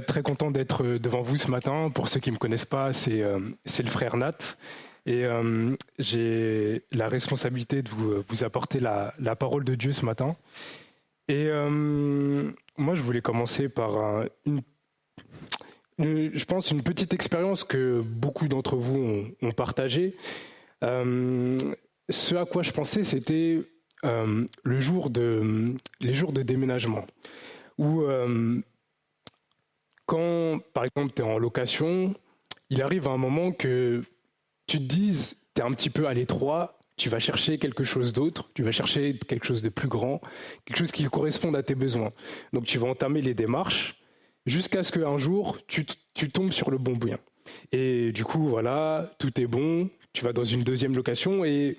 Très content d'être devant vous ce matin. Pour ceux qui ne me connaissent pas, c'est le frère Nat. Et j'ai la responsabilité de vous apporter la parole de Dieu ce matin. Et moi, je voulais commencer par je pense, une petite expérience que beaucoup d'entre vous ont partagée. Ce à quoi je pensais, c'était les jours de déménagement. Où quand, par exemple, tu es en location, il arrive un moment que tu te dises, tu es un petit peu à l'étroit, tu vas chercher quelque chose d'autre, tu vas chercher quelque chose de plus grand, quelque chose qui corresponde à tes besoins. Donc tu vas entamer les démarches jusqu'à ce qu'un jour, tu tombes sur le bon bien. Et du coup, voilà, tout est bon, tu vas dans une deuxième location. Et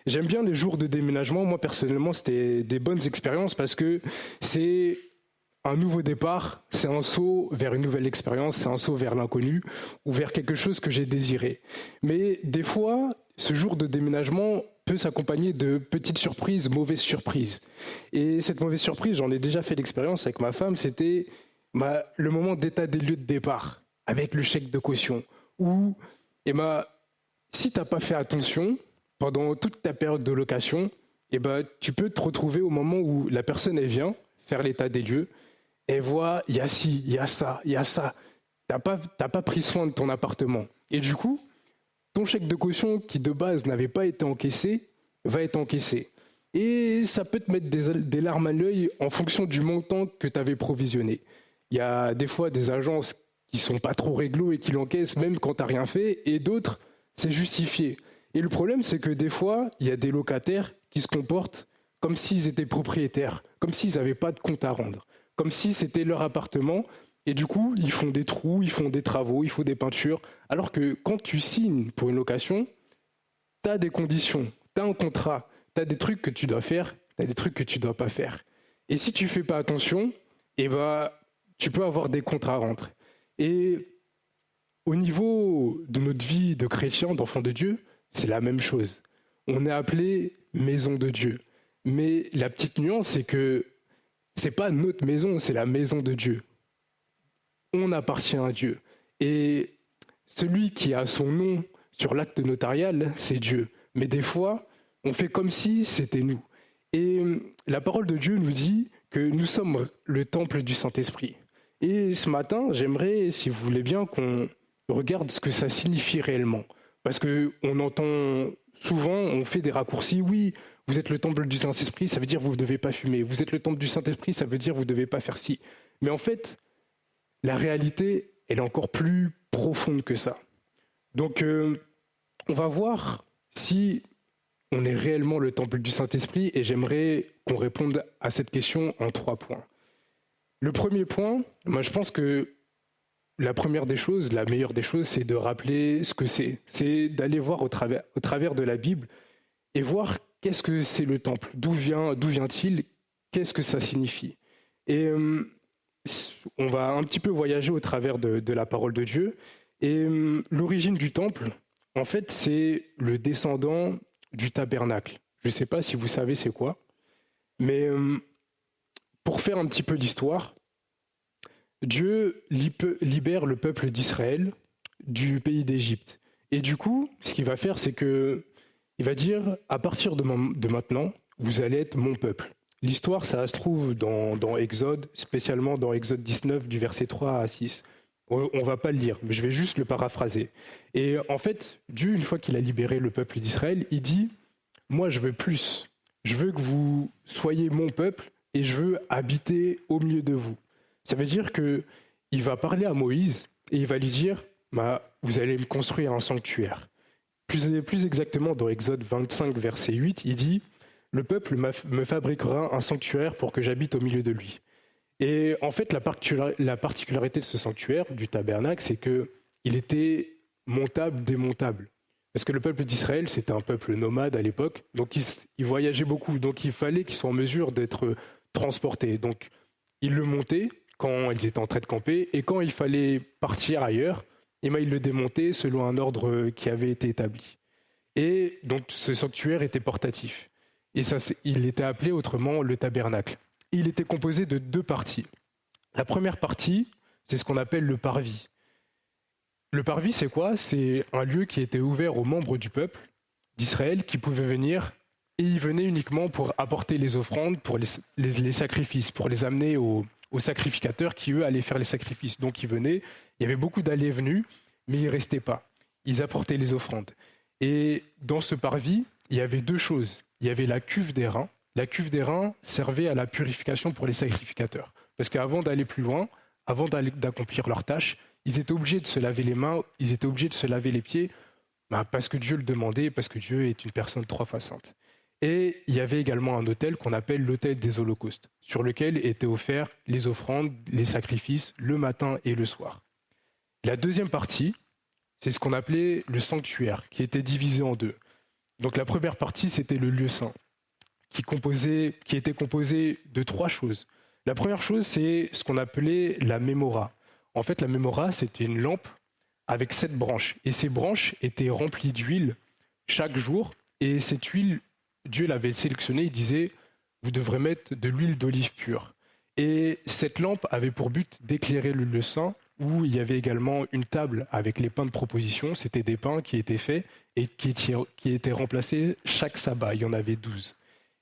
j'aime bien les jours de déménagement. Moi, personnellement, c'était des bonnes expériences parce que c'est un nouveau départ, c'est un saut vers une nouvelle expérience, c'est un saut vers l'inconnu ou vers quelque chose que j'ai désiré. Mais des fois, ce jour de déménagement peut s'accompagner de petites surprises, mauvaises surprises. Et cette mauvaise surprise, j'en ai déjà fait l'expérience avec ma femme, c'était le moment d'état des lieux de départ, avec le chèque de caution, où si tu n'as pas fait attention pendant toute ta période de location, tu peux te retrouver au moment où la personne elle vient faire l'état des lieux, et voit, il y a ci, il y a ça, il y a ça. T'as pas pris soin de ton appartement. Et du coup, ton chèque de caution qui de base n'avait pas été encaissé, va être encaissé. Et ça peut te mettre des larmes à l'œil en fonction du montant que tu avais provisionné. Il y a des fois des agences qui sont pas trop réglo et qui l'encaissent même quand tu n'as rien fait, et d'autres, c'est justifié. Et le problème, c'est que des fois, il y a des locataires qui se comportent comme s'ils étaient propriétaires, comme s'ils n'avaient pas de compte à rendre, comme si c'était leur appartement, et du coup, ils font des trous, ils font des travaux, ils font des peintures, alors que quand tu signes pour une location, tu as des conditions, tu as un contrat, tu as des trucs que tu dois faire, tu as des trucs que tu ne dois pas faire. Et si tu ne fais pas attention, tu peux avoir des comptes à rendre. Et au niveau de notre vie de chrétien, d'enfant de Dieu, c'est la même chose. On est appelé maison de Dieu. Mais la petite nuance, c'est que c'est pas notre maison, c'est la maison de Dieu. On appartient à Dieu. Et celui qui a son nom sur l'acte notarial, c'est Dieu. Mais des fois, on fait comme si c'était nous. Et la parole de Dieu nous dit que nous sommes le temple du Saint-Esprit. Et ce matin, j'aimerais, si vous voulez bien, qu'on regarde ce que ça signifie réellement. Parce qu'on entend souvent, on fait des raccourcis. Oui, vous êtes le temple du Saint-Esprit, ça veut dire que vous ne devez pas fumer. Vous êtes le temple du Saint-Esprit, ça veut dire que vous ne devez pas faire ci. Mais en fait, la réalité, elle est encore plus profonde que ça. Donc, on va voir si on est réellement le temple du Saint-Esprit, et j'aimerais qu'on réponde à cette question en 3 points. Le premier point, moi je pense que la première des choses, la meilleure des choses, c'est de rappeler ce que c'est. C'est d'aller voir au travers de la Bible et voir qu'est-ce que c'est le temple, d'où vient-il, qu'est-ce que ça signifie. Et on va un petit peu voyager au travers de la parole de Dieu. Et l'origine du temple, en fait, c'est le descendant du tabernacle. Je ne sais pas si vous savez c'est quoi, mais pour faire un petit peu d'histoire, Dieu libère le peuple d'Israël du pays d'Égypte. Et du coup, ce qu'il va faire, c'est que il va dire, à partir de maintenant, vous allez être mon peuple. L'histoire, ça se trouve dans Exode, spécialement dans Exode 19, du verset 3 à 6. On ne va pas le lire, mais je vais juste le paraphraser. Et en fait, Dieu, une fois qu'il a libéré le peuple d'Israël, il dit, moi je veux plus. Je veux que vous soyez mon peuple et je veux habiter au milieu de vous. Ça veut dire qu'il va parler à Moïse et il va lui dire, vous allez me construire un sanctuaire. Plus exactement, dans Exode 25, verset 8, il dit « Le peuple me fabriquera un sanctuaire pour que j'habite au milieu de lui. » Et en fait, la particularité de ce sanctuaire, du tabernacle, c'est qu'il était montable, démontable. Parce que le peuple d'Israël, c'était un peuple nomade à l'époque, donc il voyageait beaucoup, donc il fallait qu'ils soient en mesure d'être transportés. Donc, ils le montaient quand ils étaient en train de camper, et quand il fallait partir ailleurs, il le démontait selon un ordre qui avait été établi. Et donc ce sanctuaire était portatif. Et il était appelé autrement le tabernacle. Il était composé de 2 parties. La première partie, c'est ce qu'on appelle le parvis. Le parvis, c'est quoi? C'est un lieu qui était ouvert aux membres du peuple d'Israël qui pouvaient venir, et ils venaient uniquement pour apporter les offrandes, pour les sacrifices, pour les amener aux sacrificateurs qui, eux, allaient faire les sacrifices. Donc ils venaient, il y avait beaucoup d'allées et venues, mais ils ne restaient pas. Ils apportaient les offrandes. Et dans ce parvis, il y avait deux choses. Il y avait la cuve d'airain. La cuve d'airain servait à la purification pour les sacrificateurs. Parce qu'avant d'aller plus loin, avant d'accomplir leur tâche, ils étaient obligés de se laver les mains, ils étaient obligés de se laver les pieds, parce que Dieu le demandait, parce que Dieu est une personne trois fois sainte. Et il y avait également un autel qu'on appelle l'autel des holocaustes, sur lequel étaient offerts les offrandes, les sacrifices, le matin et le soir. La deuxième partie, c'est ce qu'on appelait le sanctuaire, qui était divisé en deux. Donc la première partie, c'était le lieu saint, qui était composé de trois choses. La première chose, c'est ce qu'on appelait la mémora. En fait, la mémora, c'était une lampe avec 7 branches. Et ces branches étaient remplies d'huile chaque jour. Et cette huile, Dieu l'avait sélectionnée, il disait, vous devrez mettre de l'huile d'olive pure. Et cette lampe avait pour but d'éclairer le lieu saint, où il y avait également une table avec les pains de proposition. C'était des pains qui étaient faits et qui étaient remplacés chaque sabbat. Il y en avait 12.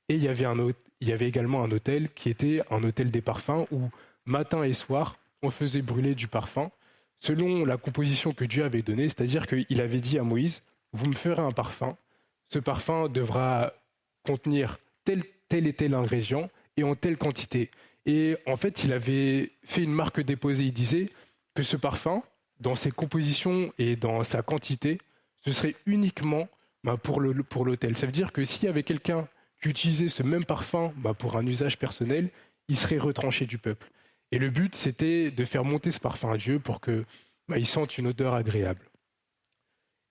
Et il y avait également un autel qui était un autel des parfums, où matin et soir, on faisait brûler du parfum, selon la composition que Dieu avait donnée, c'est-à-dire qu'il avait dit à Moïse, vous me ferez un parfum, ce parfum devra contenir tel et tel ingrédient et en telle quantité. Et en fait, il avait fait une marque déposée, il disait que ce parfum, dans ses compositions et dans sa quantité, ce serait uniquement pour l'autel. Ça veut dire que s'il y avait quelqu'un qui utilisait ce même parfum pour un usage personnel, il serait retranché du peuple. Et le but, c'était de faire monter ce parfum à Dieu pour qu'il sente une odeur agréable.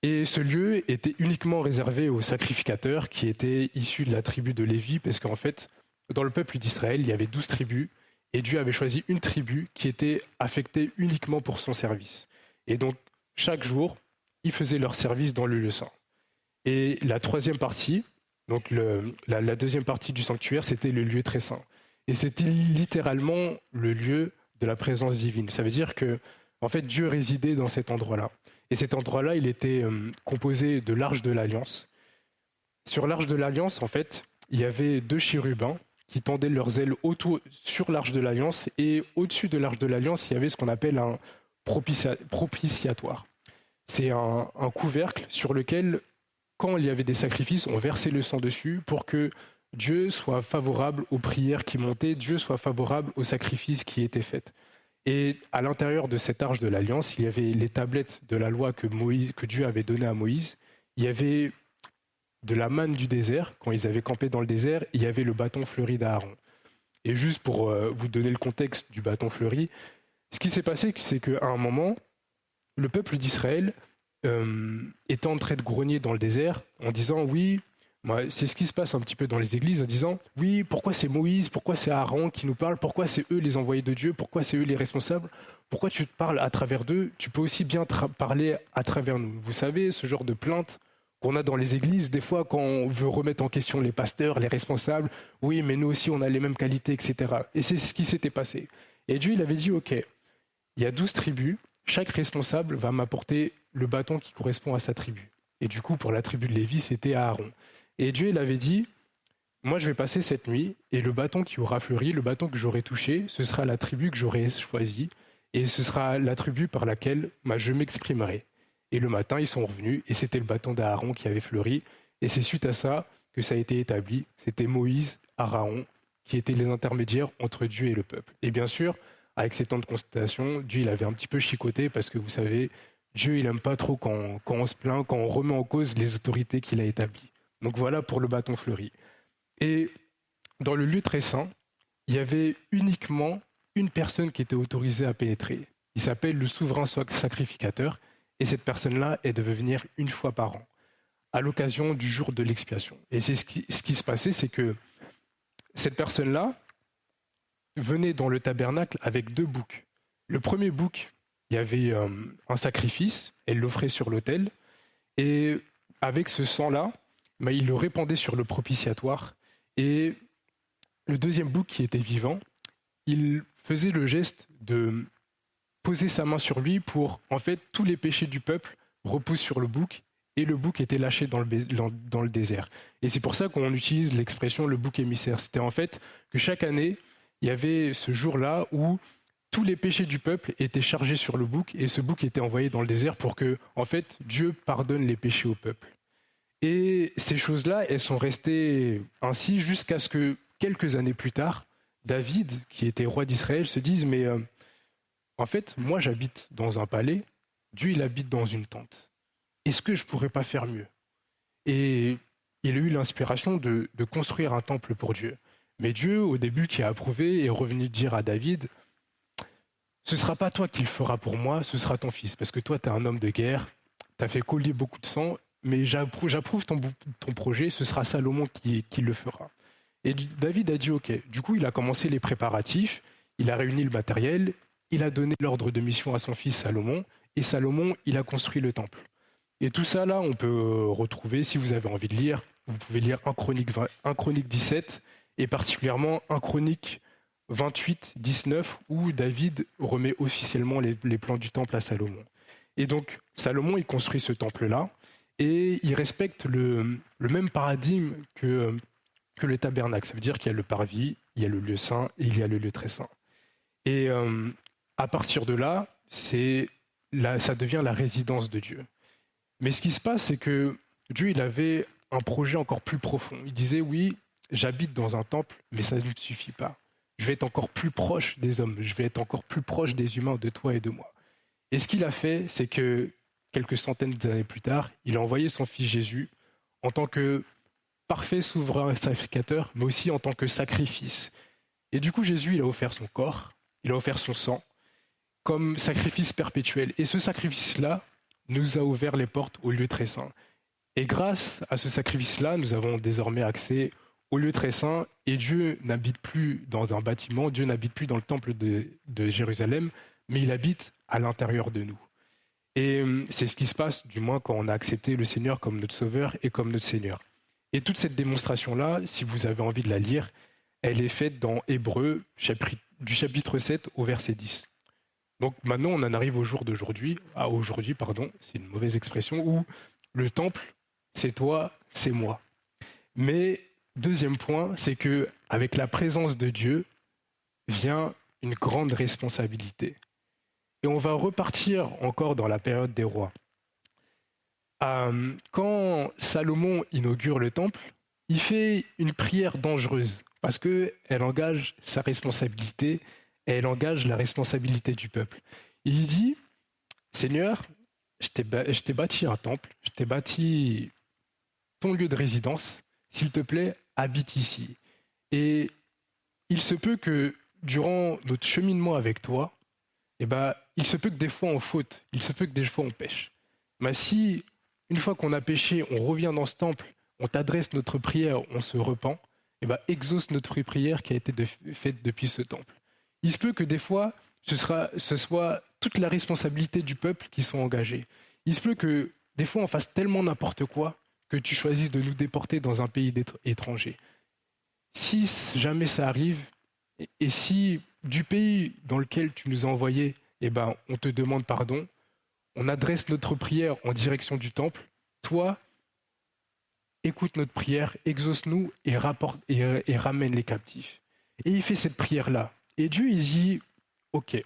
Et ce lieu était uniquement réservé aux sacrificateurs qui étaient issus de la tribu de Lévi, parce qu'en fait, dans le peuple d'Israël, il y avait 12 tribus, et Dieu avait choisi une tribu qui était affectée uniquement pour son service. Et donc, chaque jour, ils faisaient leur service dans le lieu saint. Et la troisième partie, donc la deuxième partie du sanctuaire, c'était le lieu très saint. Et c'était littéralement le lieu de la présence divine. Ça veut dire que, en fait, Dieu résidait dans cet endroit-là. Et cet endroit-là, il était composé de l'Arche de l'Alliance. Sur l'Arche de l'Alliance, en fait, il y avait 2 chérubins qui tendaient leurs ailes sur l'Arche de l'Alliance. Et au-dessus de l'Arche de l'Alliance, il y avait ce qu'on appelle un propitiatoire. C'est un couvercle sur lequel, quand il y avait des sacrifices, on versait le sang dessus pour que Dieu soit favorable aux prières qui montaient, Dieu soit favorable aux sacrifices qui étaient faits. Et à l'intérieur de cette arche de l'Alliance, il y avait les tablettes de la loi que Dieu avait données à Moïse. Il y avait de la manne du désert, quand ils avaient campé dans le désert, il y avait le bâton fleuri d'Aaron. Et juste pour vous donner le contexte du bâton fleuri, ce qui s'est passé, c'est qu'à un moment, le peuple d'Israël était en train de grogner dans le désert en disant oui, c'est ce qui se passe un petit peu dans les églises en disant oui, pourquoi c'est Moïse, pourquoi c'est Aaron qui nous parle, pourquoi c'est eux les envoyés de Dieu, pourquoi c'est eux les responsables, pourquoi tu te parles à travers d'eux, tu peux aussi bien parler à travers nous. Vous savez, ce genre de plainte qu'on a dans les églises, des fois quand on veut remettre en question les pasteurs, les responsables, oui, mais nous aussi on a les mêmes qualités, etc. Et c'est ce qui s'était passé. Et Dieu, il avait dit ok, il y a 12 tribus, chaque responsable va m'apporter le bâton qui correspond à sa tribu. Et du coup, pour la tribu de Lévi, c'était Aaron. Et Dieu, il avait dit, moi je vais passer cette nuit, et le bâton qui aura fleuri, le bâton que j'aurai touché, ce sera la tribu que j'aurai choisie, et ce sera la tribu par laquelle je m'exprimerai. Et le matin, ils sont revenus, et c'était le bâton d'Aaron qui avait fleuri, et c'est suite à ça que ça a été établi. C'était Moïse, Aaron, qui étaient les intermédiaires entre Dieu et le peuple. Et bien sûr, avec ces temps de constatation, Dieu il avait un petit peu chicoté, parce que vous savez, Dieu il n'aime pas trop quand on se plaint, quand on remet en cause les autorités qu'il a établies. Donc voilà pour le bâton fleuri. Et dans le lieu très saint, il y avait uniquement une personne qui était autorisée à pénétrer. Il s'appelle le souverain sacrificateur, et cette personne-là, elle devait venir une fois par an, à l'occasion du jour de l'expiation. Et c'est ce qui se passait, c'est que cette personne-là venait dans le tabernacle avec 2 boucs. Le premier bouc, il y avait un sacrifice, elle l'offrait sur l'autel, et avec ce sang-là, il le répandait sur le propitiatoire. Et le deuxième bouc qui était vivant, il faisait le geste de posé sa main sur lui pour, en fait, tous les péchés du peuple reposent sur le bouc, et le bouc était lâché dans le désert. Et c'est pour ça qu'on utilise l'expression le bouc émissaire. C'était en fait que chaque année, il y avait ce jour-là où tous les péchés du peuple étaient chargés sur le bouc, et ce bouc était envoyé dans le désert pour que, en fait, Dieu pardonne les péchés au peuple. Et ces choses-là, elles sont restées ainsi jusqu'à ce que, quelques années plus tard, David, qui était roi d'Israël, se dise, mais en fait, moi j'habite dans un palais, Dieu il habite dans une tente. Est-ce que je ne pourrais pas faire mieux? Et il a eu l'inspiration de construire un temple pour Dieu. Mais Dieu, au début, qui a approuvé, est revenu dire à David, ce ne sera pas toi qui le feras pour moi, ce sera ton fils. Parce que toi, tu es un homme de guerre, tu as fait couler beaucoup de sang, mais j'approuve ton projet, ce sera Salomon qui le fera. Et David a dit ok. Du coup, il a commencé les préparatifs, il a réuni le matériel, il a donné l'ordre de mission à son fils Salomon, et Salomon, il a construit le temple. Et tout ça, là, on peut retrouver, si vous avez envie de lire, vous pouvez lire 1 Chronique 17, et particulièrement 1 Chronique 28, 19, où David remet officiellement les plans du temple à Salomon. Et donc, Salomon, il construit ce temple-là, et il respecte le même paradigme que le tabernacle. Ça veut dire qu'il y a le parvis, il y a le lieu saint, et il y a le lieu très saint. Et à partir de là, ça devient la résidence de Dieu. Mais ce qui se passe, c'est que Dieu, il avait un projet encore plus profond. Il disait, oui, j'habite dans un temple, mais ça ne me suffit pas. Je vais être encore plus proche des hommes, je vais être encore plus proche des humains, de toi et de moi. Et ce qu'il a fait, c'est que quelques centaines d'années plus tard, il a envoyé son fils Jésus en tant que parfait souverain sacrificateur, mais aussi en tant que sacrifice. Et du coup, Jésus, il a offert son corps, il a offert son sang comme sacrifice perpétuel. Et ce sacrifice-là nous a ouvert les portes au lieu très saint. Et grâce à ce sacrifice-là, nous avons désormais accès au lieu très saint, et Dieu n'habite plus dans un bâtiment, Dieu n'habite plus dans le temple de Jérusalem, mais il habite à l'intérieur de nous. Et c'est ce qui se passe, du moins, quand on a accepté le Seigneur comme notre Sauveur et comme notre Seigneur. Et toute cette démonstration-là, si vous avez envie de la lire, elle est faite dans Hébreux, du chapitre 7 au verset 10. Donc maintenant, on en arrive au jour d'aujourd'hui, c'est une mauvaise expression, où le temple, c'est toi, c'est moi. Mais deuxième point, c'est que avec la présence de Dieu vient une grande responsabilité. Et on va repartir encore dans la période des rois. Quand Salomon inaugure le temple, il fait une prière dangereuse parce qu'elle engage sa responsabilité et elle engage la responsabilité du peuple. Il dit, Seigneur, je t'ai bâti un temple, je t'ai bâti ton lieu de résidence, s'il te plaît, habite ici. Et il se peut que durant notre cheminement avec toi, il se peut que des fois on faute, il se peut que des fois on pêche. Mais si, une fois qu'on a péché, on revient dans ce temple, on t'adresse notre prière, on se repent, exauce notre prière qui a été faite depuis ce temple. Il se peut que des fois, ce soit toute la responsabilité du peuple qui soit engagée. Il se peut que des fois, on fasse tellement n'importe quoi que tu choisisses de nous déporter dans un pays étranger. Si jamais ça arrive, et si du pays dans lequel tu nous as envoyés, on te demande pardon, on adresse notre prière en direction du temple, toi, écoute notre prière, exauce-nous et ramène les captifs. Et il fait cette prière-là. Et Dieu, il dit, ok,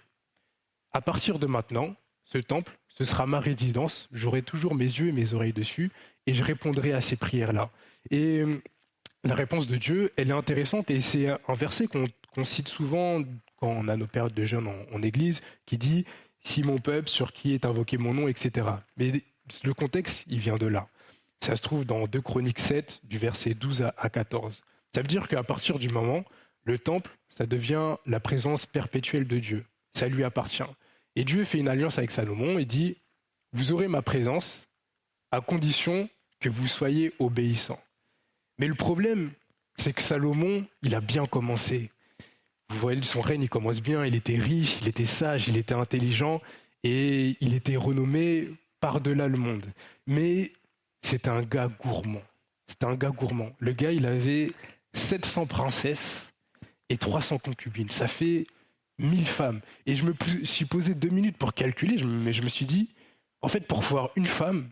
à partir de maintenant, ce temple, ce sera ma résidence, j'aurai toujours mes yeux et mes oreilles dessus, et je répondrai à ces prières-là. Et la réponse de Dieu, elle est intéressante, et c'est un verset qu'on cite souvent quand on a nos périodes de jeûne en église, qui dit « Si mon peuple, sur qui est invoqué mon nom, etc. » Mais le contexte, il vient de là. Ça se trouve dans 2 Chroniques 7, du verset 12 à 14. Ça veut dire qu'à partir du moment, le temple, ça devient la présence perpétuelle de Dieu. Ça lui appartient. Et Dieu fait une alliance avec Salomon et dit « Vous aurez ma présence à condition que vous soyez obéissants. » Mais le problème, c'est que Salomon, il a bien commencé. Vous voyez, son règne, il commence bien, il était riche, il était sage, il était intelligent et il était renommé par-delà le monde. Mais c'est un gars gourmand. Le gars, il avait 700 princesses et 300 concubines. Ça fait 1000 femmes. Et je me suis posé 2 minutes pour calculer, mais je me suis dit, en fait, pour voir une femme,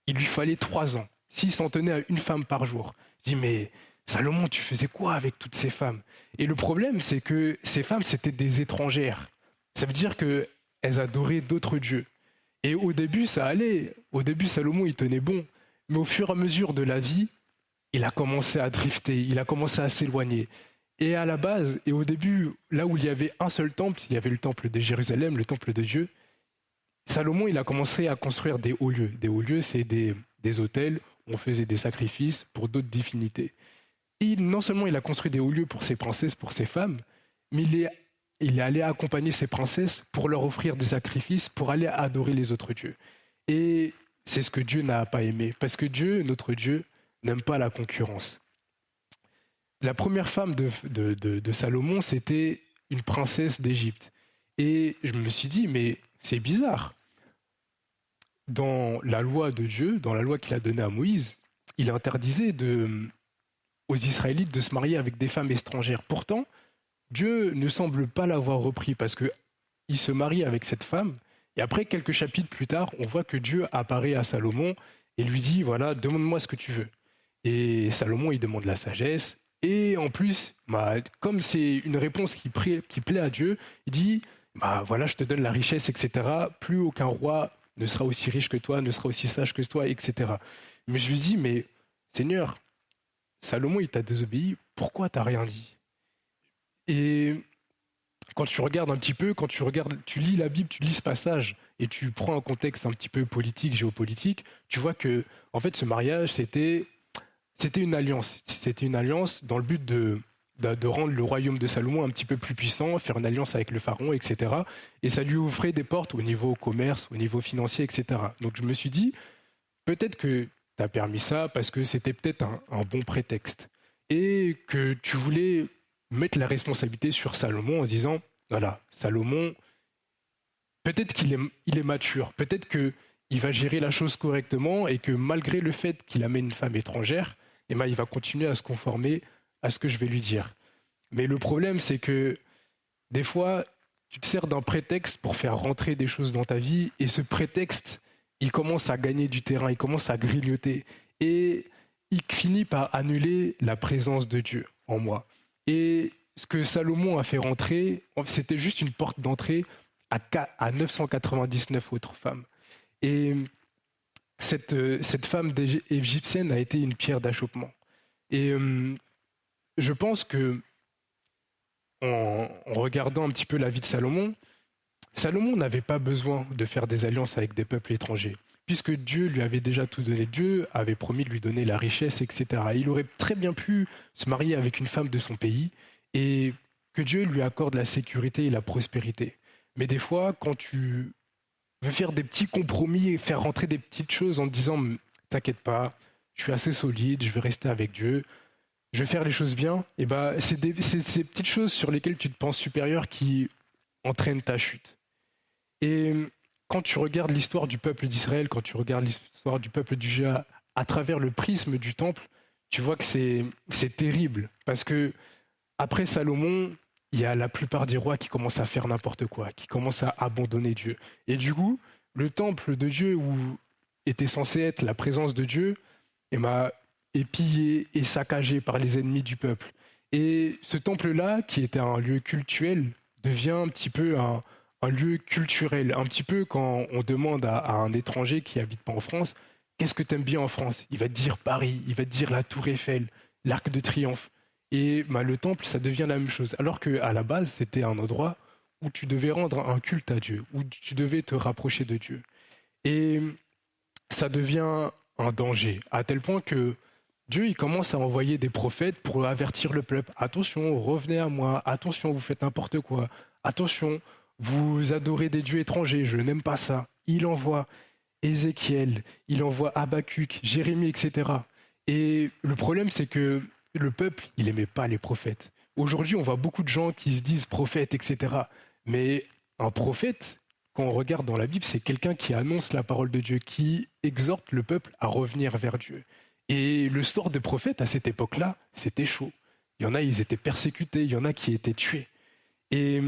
il lui fallait 3 ans. S'il s'en tenait à une femme par jour. Je dis, mais Salomon, tu faisais quoi avec toutes ces femmes? Et le problème, c'est que ces femmes, c'était des étrangères. Ça veut dire qu'elles adoraient d'autres dieux. Et au début, ça allait. Au début, Salomon, il tenait bon. Mais au fur et à mesure de la vie, il a commencé à drifter, il a commencé à s'éloigner. Et à la base, et au début, là où il y avait un seul temple, il y avait le temple de Jérusalem, le temple de Dieu, Salomon, il a commencé à construire des hauts lieux. Des hauts lieux, c'est des hôtels où on faisait des sacrifices pour d'autres divinités. Et non seulement il a construit des hauts lieux pour ses princesses, pour ses femmes, mais il est allé accompagner ses princesses pour leur offrir des sacrifices, pour aller adorer les autres dieux. Et c'est ce que Dieu n'a pas aimé, parce que Dieu, notre Dieu, n'aime pas la concurrence. La première femme de Salomon, c'était une princesse d'Égypte. Et je me suis dit, mais c'est bizarre. Dans la loi de Dieu, dans la loi qu'il a donnée à Moïse, il interdisait aux Israélites de se marier avec des femmes étrangères. Pourtant, Dieu ne semble pas l'avoir repris parce qu'il se marie avec cette femme. Et après, quelques chapitres plus tard, on voit que Dieu apparaît à Salomon et lui dit, voilà, demande-moi ce que tu veux. Et Salomon, il demande la sagesse. Et en plus, comme c'est une réponse qui plaît à Dieu, il dit, voilà, je te donne la richesse, etc. Plus aucun roi ne sera aussi riche que toi, ne sera aussi sage que toi, etc. Mais je lui dis, mais Seigneur, Salomon, il t'a désobéi, pourquoi t'as rien dit? Et quand tu regardes un petit peu, tu lis la Bible, tu lis ce passage, et tu prends un contexte un petit peu politique, géopolitique, tu vois que, en fait, ce mariage, c'était une alliance. C'était une alliance dans le but de rendre le royaume de Salomon un petit peu plus puissant, faire une alliance avec le pharaon, etc. Et ça lui ouvrait des portes au niveau commerce, au niveau financier, etc. Donc je me suis dit, peut-être que tu as permis ça parce que c'était peut-être un bon prétexte. Et que tu voulais mettre la responsabilité sur Salomon en se disant, voilà, Salomon, peut-être qu'il est mature, peut-être qu'il va gérer la chose correctement et que malgré le fait qu'il amène une femme étrangère, il va continuer à se conformer à ce que je vais lui dire. Mais le problème, c'est que des fois, tu te sers d'un prétexte pour faire rentrer des choses dans ta vie et ce prétexte, il commence à gagner du terrain, il commence à grignoter et il finit par annuler la présence de Dieu en moi. Et ce que Salomon a fait rentrer, c'était juste une porte d'entrée à 999 autres femmes. Et cette femme égyptienne a été une pierre d'achoppement. Et je pense que en regardant un petit peu la vie de Salomon, Salomon n'avait pas besoin de faire des alliances avec des peuples étrangers, puisque Dieu lui avait déjà tout donné. Dieu avait promis de lui donner la richesse, etc. Il aurait très bien pu se marier avec une femme de son pays et que Dieu lui accorde la sécurité et la prospérité. Mais des fois, quand tu veux faire des petits compromis et faire rentrer des petites choses en te disant « T'inquiète pas, je suis assez solide, je vais rester avec Dieu, je vais faire les choses bien », et c'est ces petites choses sur lesquelles tu te penses supérieur qui entraînent ta chute. Et quand tu regardes l'histoire du peuple d'Israël, quand tu regardes l'histoire du peuple du Juda à travers le prisme du temple, tu vois que c'est terrible. Parce que après Salomon, il y a la plupart des rois qui commencent à faire n'importe quoi, qui commencent à abandonner Dieu. Et du coup, le temple de Dieu où était censé être la présence de Dieu, est pillé et saccagé par les ennemis du peuple. Et ce temple-là, qui était un lieu cultuel, devient un petit peu un lieu culturel. Un petit peu quand on demande à un étranger qui habite pas en France, qu'est-ce que tu aimes bien en France? Il va te dire Paris, il va te dire la Tour Eiffel, l'Arc de Triomphe. Et le temple, ça devient la même chose. Alors qu'à la base, c'était un endroit où tu devais rendre un culte à Dieu, où tu devais te rapprocher de Dieu. Et ça devient un danger, à tel point que Dieu, il commence à envoyer des prophètes pour avertir le peuple. Attention, revenez à moi. Attention, vous faites n'importe quoi. Attention, vous adorez des dieux étrangers. Je n'aime pas ça. Il envoie Ézéchiel, il envoie Habakkuk, Jérémie, etc. Et le problème, c'est que le peuple, il n'aimait pas les prophètes. Aujourd'hui, on voit beaucoup de gens qui se disent prophètes, etc. Mais un prophète, quand on regarde dans la Bible, c'est quelqu'un qui annonce la parole de Dieu, qui exhorte le peuple à revenir vers Dieu. Et le sort des prophètes à cette époque-là, c'était chaud. Il y en a, ils étaient persécutés, il y en a qui étaient tués. Et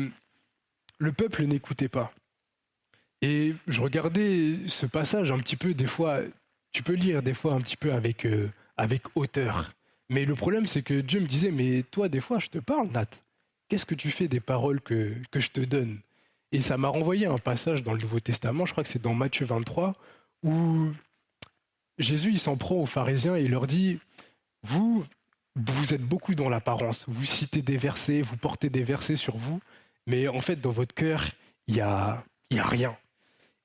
le peuple n'écoutait pas. Et je regardais ce passage un petit peu, des fois, tu peux lire des fois un petit peu avec hauteur. Mais le problème, c'est que Dieu me disait, mais toi, des fois, je te parle, Nat. Qu'est-ce que tu fais des paroles que je te donne? Et ça m'a renvoyé à un passage dans le Nouveau Testament, je crois que c'est dans Matthieu 23, où Jésus, il s'en prend aux pharisiens et il leur dit, vous, vous êtes beaucoup dans l'apparence, vous citez des versets, vous portez des versets sur vous, mais en fait, dans votre cœur, il y a rien.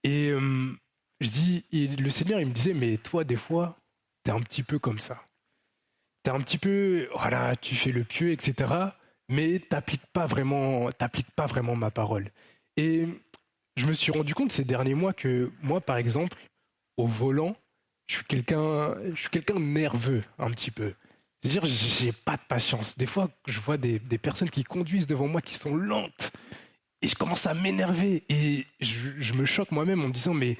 Et je dis, et le Seigneur, il me disait, mais toi, des fois, t'es un petit peu comme ça. T'es un petit peu, voilà, tu fais le pieux, etc. Mais t'appliques pas vraiment ma parole. Et je me suis rendu compte ces derniers mois que moi, par exemple, au volant, je suis quelqu'un de nerveux, un petit peu. C'est-à-dire, j'ai pas de patience. Des fois, je vois des personnes qui conduisent devant moi qui sont lentes. Et je commence à m'énerver. Et je me choque moi-même en me disant, mais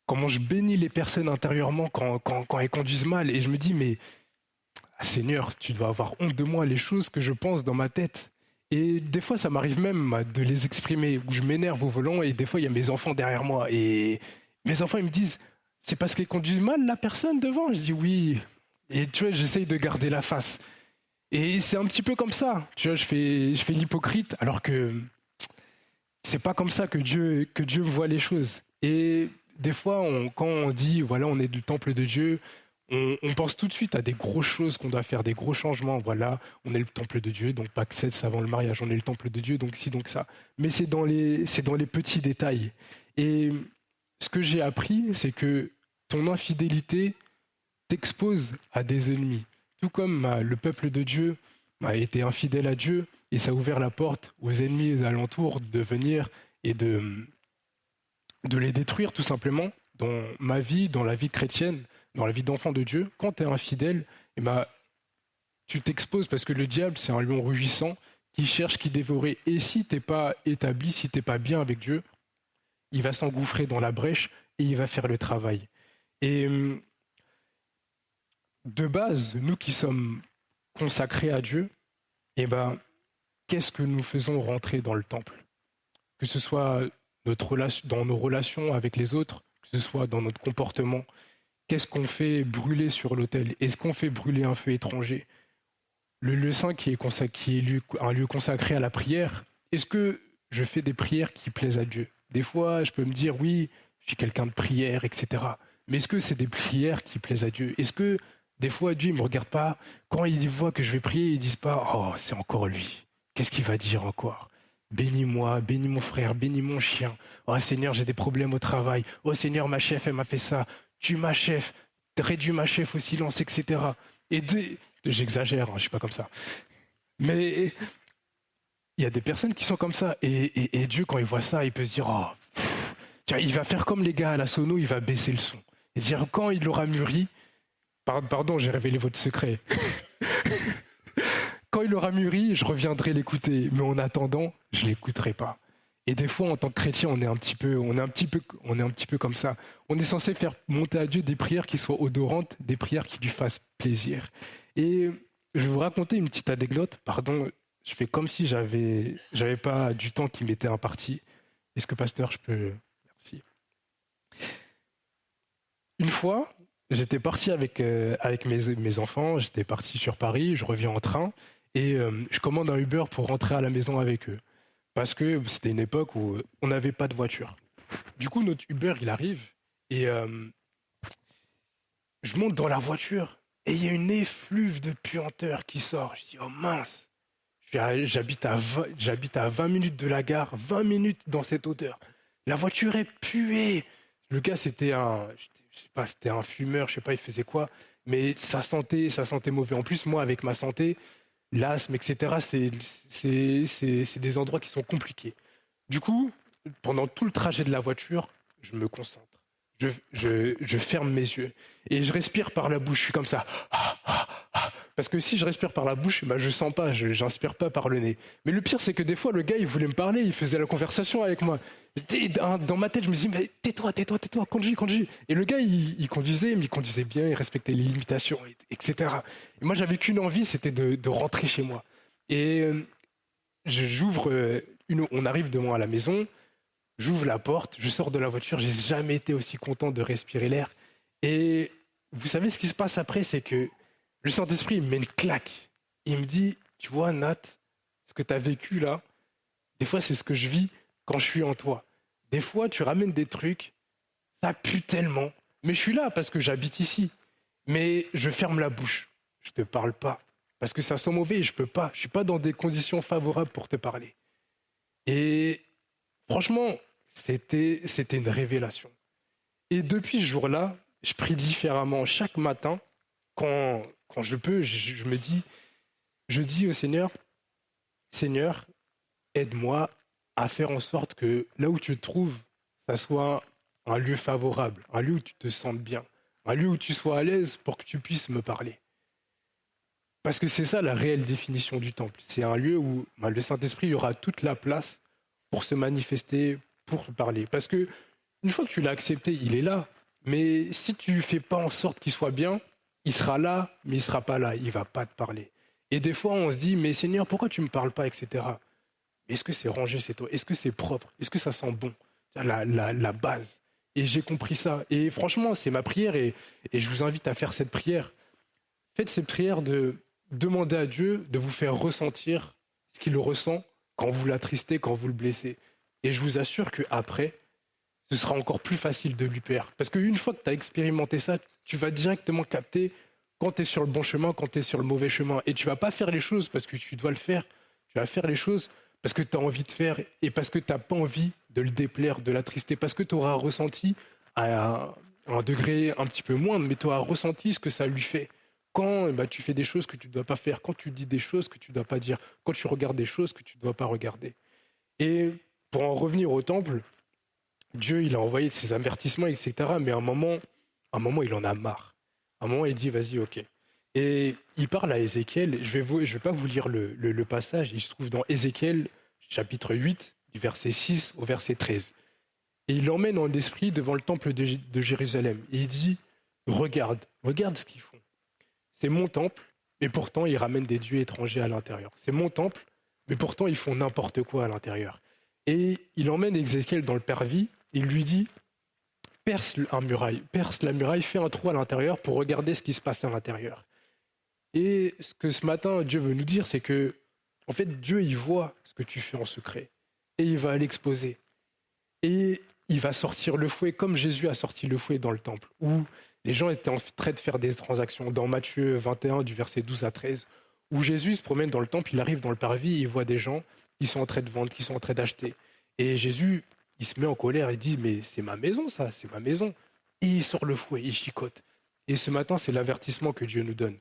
comment je bénis les personnes intérieurement quand elles conduisent mal. Et je me dis, mais Seigneur, tu dois avoir honte de moi, les choses que je pense dans ma tête. Et des fois, ça m'arrive même de les exprimer, où je m'énerve au volant, et des fois, il y a mes enfants derrière moi. Et mes enfants, ils me disent, c'est parce qu'ils conduisent mal la personne devant? Je dis oui. Et tu vois, j'essaye de garder la face. Et c'est un petit peu comme ça. Tu vois, je fais l'hypocrite, alors que c'est pas comme ça que Dieu voit les choses. Et des fois, quand on dit, voilà, on est le temple de Dieu, on pense tout de suite à des grosses choses qu'on doit faire, des gros changements. Voilà, on est le temple de Dieu, donc pas que sexe avant le mariage, on est le temple de Dieu, donc ci, donc ça. Mais c'est dans les petits détails. Et ce que j'ai appris, c'est que ton infidélité t'expose à des ennemis. Tout comme le peuple de Dieu a été infidèle à Dieu, et ça a ouvert la porte aux ennemis alentours de venir et de les détruire tout simplement dans ma vie, dans la vie chrétienne, dans la vie d'enfant de Dieu. Quand tu es infidèle, eh ben, tu t'exposes parce que le diable, c'est un lion rugissant qui cherche, qui dévorer. Et si tu n'es pas établi, si tu n'es pas bien avec Dieu, il va s'engouffrer dans la brèche et il va faire le travail. Et de base, nous qui sommes consacrés à Dieu, eh ben, qu'est-ce que nous faisons rentrer dans le temple? Que ce soit dans nos relations avec les autres, que ce soit dans notre comportement, qu'est-ce qu'on fait brûler sur l'autel? Est-ce qu'on fait brûler un feu étranger? Le lieu saint qui est un lieu consacré à la prière, est-ce que je fais des prières qui plaisent à Dieu? Des fois, je peux me dire, oui, je suis quelqu'un de prière, etc. Mais est-ce que c'est des prières qui plaisent à Dieu? Est-ce que des fois, Dieu ne me regarde pas, quand il voit que je vais prier, ils ne disent pas, oh, c'est encore lui. Qu'est-ce qu'il va dire encore? Bénis-moi, bénis mon frère, bénis mon chien. Oh Seigneur, j'ai des problèmes au travail. Oh Seigneur, ma chef, elle m'a fait ça. Tue ma chef, réduis ma chef au silence, etc. J'exagère, hein, je ne suis pas comme ça. Mais il y a des personnes qui sont comme ça. Et Dieu, quand il voit ça, il peut se dire, oh, tiens, il va faire comme les gars à la sono, il va baisser le son. Et dire, quand il aura mûri, pardon, j'ai révélé votre secret. Quand il aura mûri, je reviendrai l'écouter. Mais en attendant, je ne l'écouterai pas. Et des fois, en tant que chrétien, on est un petit peu comme ça. On est censé faire monter à Dieu des prières qui soient odorantes, des prières qui lui fassent plaisir. Et je vais vous raconter une petite anecdote. Pardon, je fais comme si j'avais pas du temps qui m'était imparti. Est-ce que pasteur, je peux... Merci. Une fois, j'étais parti avec mes enfants, j'étais parti sur Paris, je reviens en train, et je commande un Uber pour rentrer à la maison avec eux. Parce que c'était une époque où on n'avait pas de voiture. Du coup, notre Uber, il arrive, et je monte dans la voiture, et il y a une effluve de puanteur qui sort. Je dis, oh mince, j'habite à 20 minutes de la gare, 20 minutes dans cette odeur. La voiture est puée. Le gars, je sais pas, c'était un fumeur, je sais pas, il faisait quoi, mais ça sentait mauvais. En plus, moi, avec ma santé, l'asthme, etc., c'est des endroits qui sont compliqués. Du coup, pendant tout le trajet de la voiture, je me concentre. Je ferme mes yeux et je respire par la bouche. Je suis comme ça. Parce que si je respire par la bouche, bah, je sens pas, j'inspire pas par le nez. Mais le pire, c'est que des fois, le gars, il voulait me parler, il faisait la conversation avec moi. Dans ma tête, je me disais, mais tais-toi, conduis. Et le gars, il conduisait, mais il conduisait bien, il respectait les limitations, etc. Et moi, j'avais qu'une envie, c'était de rentrer chez moi. Et on arrive devant à la maison, j'ouvre la porte, je sors de la voiture, j'ai jamais été aussi content de respirer l'air. Et vous savez ce qui se passe après, c'est que le Saint-Esprit il me met une claque. Il me dit, tu vois Nat, ce que tu as vécu là, des fois c'est ce que je vis quand je suis en toi. Des fois tu ramènes des trucs, ça pue tellement, mais je suis là parce que j'habite ici. Mais je ferme la bouche, je te parle pas. Parce que ça sent mauvais et je peux pas. Je suis pas dans des conditions favorables pour te parler. Et franchement, c'était une révélation. Et depuis ce jour-là, je prie différemment. Chaque matin, quand je peux, je dis au Seigneur, Seigneur, aide-moi à faire en sorte que là où tu te trouves, ça soit un lieu favorable, un lieu où tu te sentes bien, un lieu où tu sois à l'aise pour que tu puisses me parler. Parce que c'est ça la réelle définition du temple. C'est un lieu où le Saint-Esprit aura toute la place pour se manifester, pour parler. Parce que une fois que tu l'as accepté, il est là. Mais si tu ne fais pas en sorte qu'il soit bien, il sera là, mais il ne sera pas là. Il ne va pas te parler. Et des fois, on se dit, mais Seigneur, pourquoi tu ne me parles pas, etc. Est-ce que c'est rangé, c'est toi? Est-ce que c'est propre? Est-ce que ça sent bon? La base. Et j'ai compris ça. Et franchement, c'est ma prière et je vous invite à faire cette prière. Faites cette prière de demander à Dieu de vous faire ressentir ce qu'il ressent quand vous l'attristez, quand vous le blessez. Et je vous assure qu'après, ce sera encore plus facile de lui plaire. Parce qu'une fois que tu as expérimenté ça, tu vas directement capter quand tu es sur le bon chemin, quand tu es sur le mauvais chemin. Et tu vas pas faire les choses parce que tu dois le faire. Tu vas faire les choses parce que tu as envie de faire et parce que tu n'as pas envie de le déplaire, de l'attrister. Parce que tu auras ressenti à un degré un petit peu moindre, mais tu auras ressenti ce que ça lui fait. Quand tu fais des choses que tu ne dois pas faire, quand tu dis des choses que tu ne dois pas dire, quand tu regardes des choses que tu ne dois pas regarder. Et pour en revenir au temple, Dieu, il a envoyé ses avertissements, etc. Mais à un moment, il en a marre. À un moment, il dit, vas-y, ok. Et il parle à Ézéchiel. Je vais pas vous lire le passage. Il se trouve dans Ézéchiel, chapitre 8, du verset 6 au verset 13. Et il l'emmène en esprit devant le temple de Jérusalem. Et il dit, regarde ce qu'ils font. C'est mon temple, mais pourtant, ils ramènent des dieux étrangers à l'intérieur. C'est mon temple, mais pourtant, ils font n'importe quoi à l'intérieur. Et il emmène Ézéchiel dans le parvis. Il lui dit, perce la muraille, fais un trou à l'intérieur pour regarder ce qui se passe à l'intérieur. Et ce que ce matin Dieu veut nous dire, c'est que, en fait, Dieu, il voit ce que tu fais en secret. Et il va l'exposer. Et il va sortir le fouet, comme Jésus a sorti le fouet dans le temple, où les gens étaient en train de faire des transactions. Dans Matthieu 21, du verset 12 à 13, où Jésus se promène dans le temple, il arrive dans le parvis, il voit des gens qui sont en train de vendre, qui sont en train d'acheter. Et Jésus, il se met en colère, il dit, mais c'est ma maison ça, c'est ma maison. Et il sort le fouet, il chicote. Et ce matin, c'est l'avertissement que Dieu nous donne.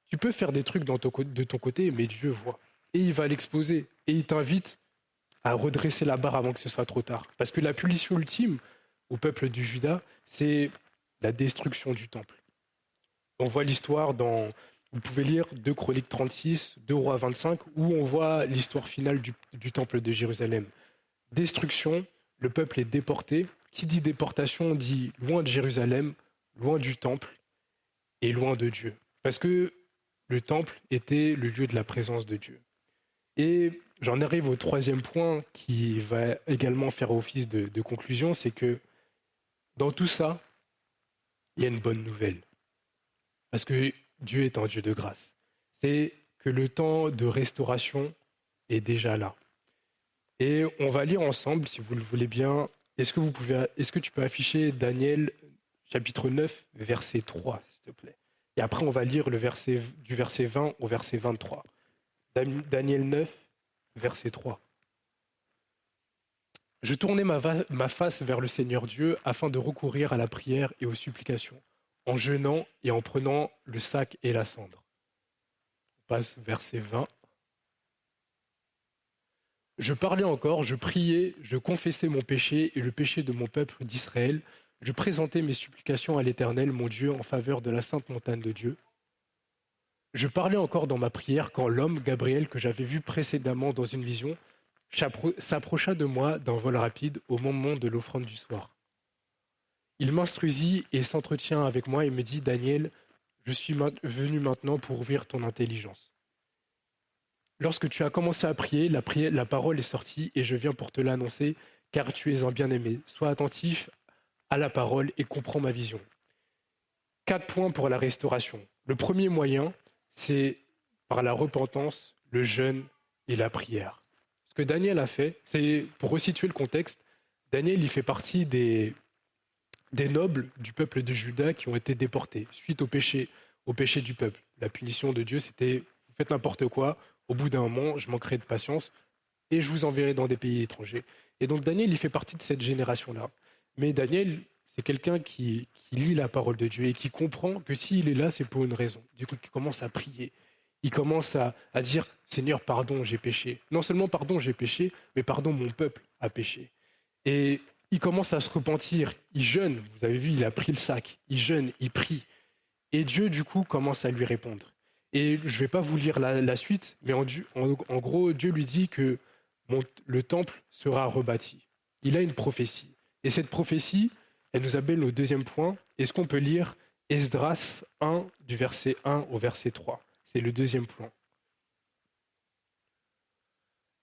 Tu peux faire des trucs de ton côté, mais Dieu voit. Et il va l'exposer. Et il t'invite à redresser la barre avant que ce soit trop tard. Parce que la punition ultime au peuple du Juda, c'est la destruction du temple. On voit l'histoire dans... Vous pouvez lire 2 Chroniques 36, 2 Rois 25, où on voit l'histoire finale du temple de Jérusalem. Destruction, le peuple est déporté. Qui dit déportation dit loin de Jérusalem, loin du temple et loin de Dieu. Parce que le temple était le lieu de la présence de Dieu. Et j'en arrive au troisième point qui va également faire office de conclusion, c'est que dans tout ça, il y a une bonne nouvelle. Parce que Dieu est un Dieu de grâce. C'est que le temps de restauration est déjà là. Et on va lire ensemble, si vous le voulez bien. Est-ce que tu peux afficher Daniel chapitre 9, verset 3, s'il te plaît? Et après, on va lire du verset 20 au verset 23. Daniel 9, verset 3. Je tournai ma face vers le Seigneur Dieu afin de recourir à la prière et aux supplications, en jeûnant et en prenant le sac et la cendre. On passe verset 20. Je parlais encore, je priais, je confessais mon péché et le péché de mon peuple d'Israël. Je présentais mes supplications à l'Éternel, mon Dieu, en faveur de la sainte montagne de Dieu. Je parlais encore dans ma prière quand l'homme, Gabriel, que j'avais vu précédemment dans une vision, s'approcha de moi d'un vol rapide au moment de l'offrande du soir. Il m'instruisit et s'entretient avec moi et me dit, Daniel, je suis venu maintenant pour ouvrir ton intelligence. Lorsque tu as commencé à prier, la parole est sortie et je viens pour te l'annoncer, car tu es un bien-aimé. Sois attentif à la parole et comprends ma vision. 4 points pour la restauration. Le premier moyen, c'est par la repentance, le jeûne et la prière. Ce que Daniel a fait, c'est, pour resituer le contexte, Daniel, il fait partie des nobles du peuple de Juda qui ont été déportés suite au péché du peuple. La punition de Dieu, c'était vous faites n'importe quoi, au bout d'un moment, je manquerai de patience et je vous enverrai dans des pays étrangers. Et donc Daniel, il fait partie de cette génération-là. Mais Daniel, c'est quelqu'un qui lit la parole de Dieu et qui comprend que s'il est là, c'est pour une raison. Du coup, il commence à prier. Il commence à dire, Seigneur, pardon, j'ai péché. Non seulement pardon, j'ai péché, mais pardon, mon peuple a péché. Et il commence à se repentir, il jeûne, vous avez vu, il a pris le sac, il jeûne, il prie. Et Dieu, du coup, commence à lui répondre. Et je ne vais pas vous lire la suite, mais en gros, Dieu lui dit que le temple sera rebâti. Il a une prophétie. Et cette prophétie, elle nous amène au deuxième point. Est-ce qu'on peut lire Esdras 1, du verset 1 au verset 3? C'est le deuxième point.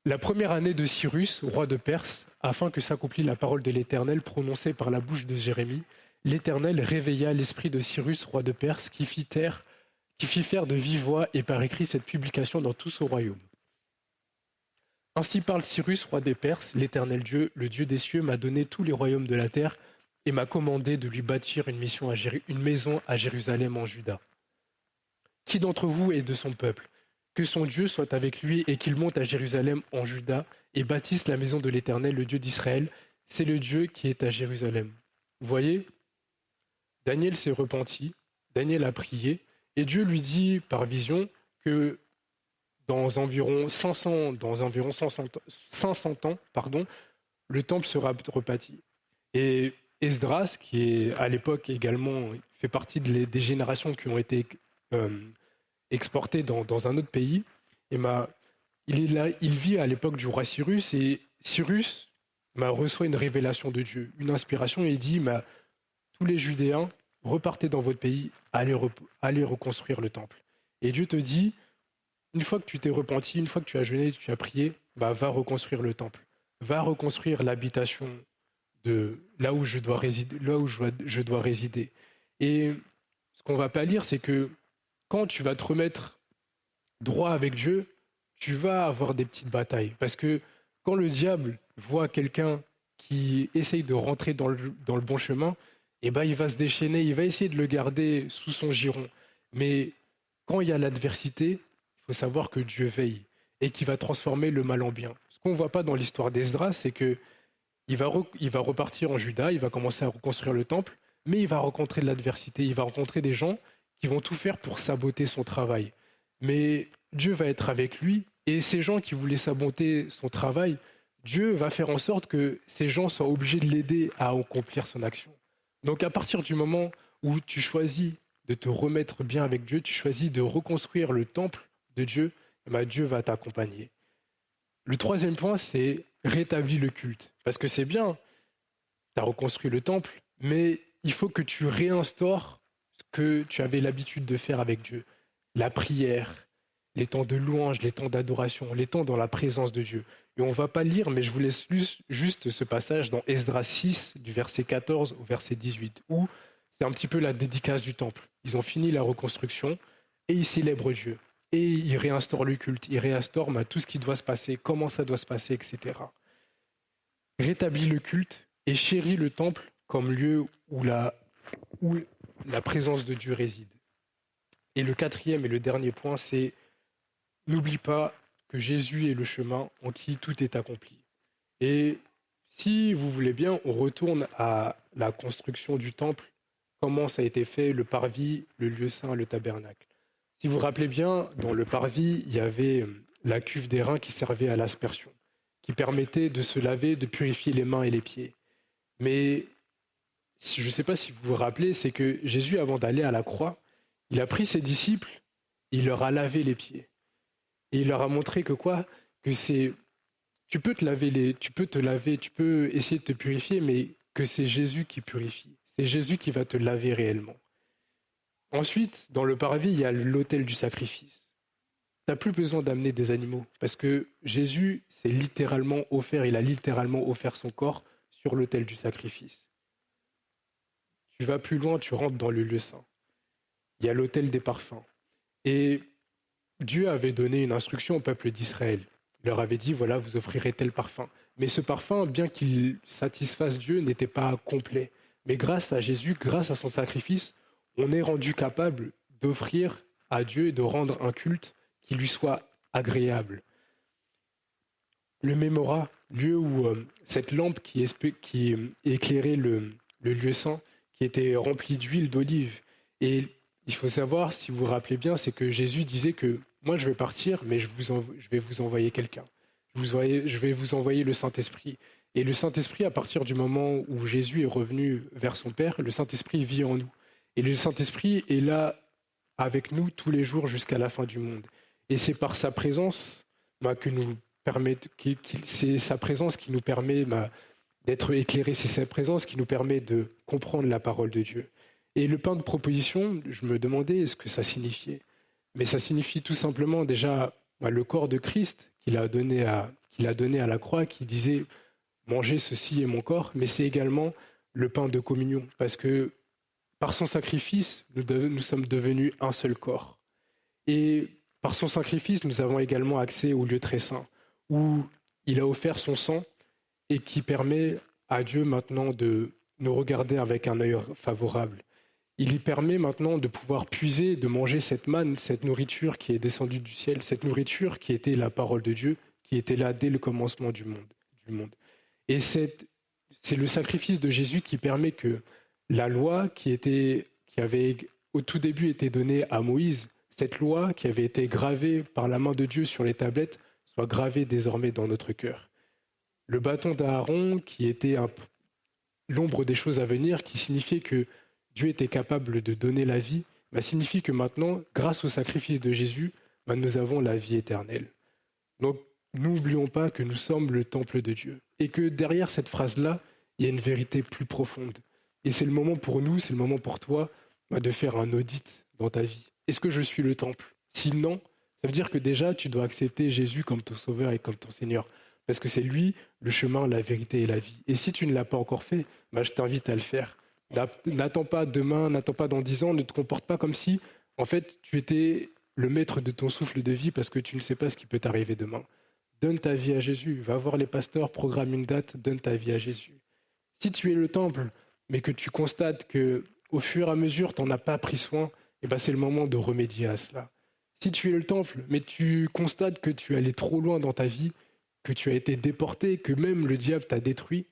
La première année de Cyrus, roi de Perse, afin que s'accomplisse la parole de l'Éternel prononcée par la bouche de Jérémie, l'Éternel réveilla l'esprit de Cyrus, roi de Perse, qui fit faire de vive voix et par écrit cette publication dans tout son royaume. Ainsi parle Cyrus, roi des Perses, l'Éternel Dieu, le Dieu des cieux, m'a donné tous les royaumes de la terre et m'a commandé de lui bâtir une maison à Jérusalem en Juda. Qui d'entre vous est de son peuple? Que son Dieu soit avec lui et qu'il monte à Jérusalem en Juda et bâtisse la maison de l'Éternel, le Dieu d'Israël. C'est le Dieu qui est à Jérusalem. Vous voyez, Daniel s'est repenti, Daniel a prié, et Dieu lui dit par vision que dans environ 500 ans, le temple sera rebâti. Et Esdras, qui est à l'époque également fait partie des générations qui ont été exporté dans un autre pays. Et il vit à l'époque du roi Cyrus et Cyrus reçoit une révélation de Dieu, une inspiration et il dit tous les Judéens, repartez dans votre pays, allez reconstruire le temple. Et Dieu te dit, une fois que tu t'es repenti, une fois que tu as jeûné, tu as prié, va reconstruire le temple, va reconstruire l'habitation de là où je dois résider, Et ce qu'on va pas lire, c'est que quand tu vas te remettre droit avec Dieu, tu vas avoir des petites batailles. Parce que quand le diable voit quelqu'un qui essaye de rentrer dans le bon chemin, eh ben, il va se déchaîner, il va essayer de le garder sous son giron. Mais quand il y a l'adversité, il faut savoir que Dieu veille et qu'il va transformer le mal en bien. Ce qu'on ne voit pas dans l'histoire d'Esdras, c'est que il va repartir en Juda, il va commencer à reconstruire le temple, mais il va rencontrer de l'adversité, il va rencontrer des gens qui vont tout faire pour saboter son travail. Mais Dieu va être avec lui, et ces gens qui voulaient saboter son travail, Dieu va faire en sorte que ces gens soient obligés de l'aider à accomplir son action. Donc à partir du moment où tu choisis de te remettre bien avec Dieu, tu choisis de reconstruire le temple de Dieu, Dieu va t'accompagner. Le troisième point, c'est rétablir le culte. Parce que c'est bien, tu as reconstruit le temple, mais il faut que tu réinstaures ce que tu avais l'habitude de faire avec Dieu. La prière, les temps de louange, les temps d'adoration, les temps dans la présence de Dieu. Et on ne va pas lire, mais je vous laisse juste ce passage dans Esdras 6, du verset 14 au verset 18, où c'est un petit peu la dédicace du temple. Ils ont fini la reconstruction et ils célèbrent Dieu. Et ils réinstaurent le culte, ils réinstaurent tout ce qui doit se passer, comment ça doit se passer, etc. Rétablis le culte et chéris le temple comme lieu où la présence de Dieu réside. Et le quatrième et le dernier point, c'est n'oublie pas que Jésus est le chemin en qui tout est accompli. Et si vous voulez bien, on retourne à la construction du temple, comment ça a été fait, le parvis, le lieu saint, le tabernacle. Si vous vous rappelez bien, dans le parvis, il y avait la cuve d'airain qui servait à l'aspersion, qui permettait de se laver, de purifier les mains et les pieds. Mais je ne sais pas si vous vous rappelez, c'est que Jésus, avant d'aller à la croix, il a pris ses disciples, il leur a lavé les pieds. Et il leur a montré que c'est, tu peux te laver, tu peux essayer de te purifier, mais que c'est Jésus qui purifie. C'est Jésus qui va te laver réellement. Ensuite, dans le parvis, il y a l'autel du sacrifice. n'as plus besoin d'amener des animaux. Parce que Jésus s'est littéralement offert, il a littéralement offert son corps sur l'autel du sacrifice. Tu vas plus loin, tu rentres dans le lieu saint. Il y a l'autel des parfums. Et Dieu avait donné une instruction au peuple d'Israël. Il leur avait dit, voilà, vous offrirez tel parfum. Mais ce parfum, bien qu'il satisfasse Dieu, n'était pas complet. Mais grâce à Jésus, grâce à son sacrifice, on est rendu capable d'offrir à Dieu et de rendre un culte qui lui soit agréable. Le Mémora, lieu où cette lampe qui éclairait le lieu saint, qui était rempli d'huile d'olive. Et il faut savoir, si vous vous rappelez bien, c'est que Jésus disait que moi je vais partir, mais je vais vous envoyer quelqu'un. Je vais vous envoyer le Saint-Esprit. Et le Saint-Esprit, à partir du moment où Jésus est revenu vers son Père, le Saint-Esprit vit en nous. Et le Saint-Esprit est là avec nous tous les jours jusqu'à la fin du monde. Et c'est par sa présence c'est sa présence qui nous permet d'être éclairés, c'est sa présence qui nous permet de comprendre la parole de Dieu. Et le pain de proposition, je me demandais ce que ça signifiait. Mais ça signifie tout simplement déjà le corps de Christ qu'il a donné à la croix, qui disait « Mangez, ceci est mon corps », mais c'est également le pain de communion, parce que par son sacrifice, nous sommes devenus un seul corps. Et par son sacrifice, nous avons également accès au lieu très saint, où il a offert son sang et qui permet à Dieu maintenant de nous regarder avec un œil favorable. Il lui permet maintenant de pouvoir puiser, de manger cette manne, cette nourriture qui est descendue du ciel, cette nourriture qui était la parole de Dieu, qui était là dès le commencement du monde. Et c'est le sacrifice de Jésus qui permet que la loi qui avait au tout début été donnée à Moïse, cette loi qui avait été gravée par la main de Dieu sur les tablettes, soit gravée désormais dans notre cœur. Le bâton d'Aaron, qui était l'ombre des choses à venir, qui signifiait que Dieu était capable de donner la vie, signifie que maintenant, grâce au sacrifice de Jésus, nous avons la vie éternelle. Donc, n'oublions pas que nous sommes le temple de Dieu et que derrière cette phrase-là, il y a une vérité plus profonde. Et c'est le moment pour nous, c'est le moment pour toi de faire un audit dans ta vie. Est-ce que je suis le temple? Si non, ça veut dire que déjà, tu dois accepter Jésus comme ton sauveur et comme ton Seigneur. Parce que c'est lui, le chemin, la vérité et la vie. Et si tu ne l'as pas encore fait, je t'invite à le faire. N'attends pas demain, n'attends pas dans 10 ans, ne te comporte pas comme si, en fait, tu étais le maître de ton souffle de vie parce que tu ne sais pas ce qui peut t'arriver demain. Donne ta vie à Jésus. Va voir les pasteurs, programme une date, donne ta vie à Jésus. Si tu es le temple, mais que tu constates que au fur et à mesure, tu n'en as pas pris soin, c'est le moment de remédier à cela. Si tu es le temple, mais tu constates que tu es allé trop loin dans ta vie, que tu as été déporté, que même le diable t'a détruit,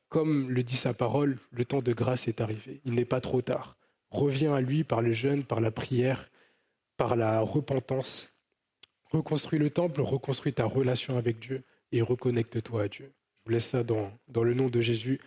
comme le dit sa parole, le temps de grâce est arrivé. Il n'est pas trop tard. Reviens à lui par le jeûne, par la prière, par la repentance. Reconstruis le temple, reconstruis ta relation avec Dieu et reconnecte-toi à Dieu. Je vous laisse ça dans le nom de Jésus.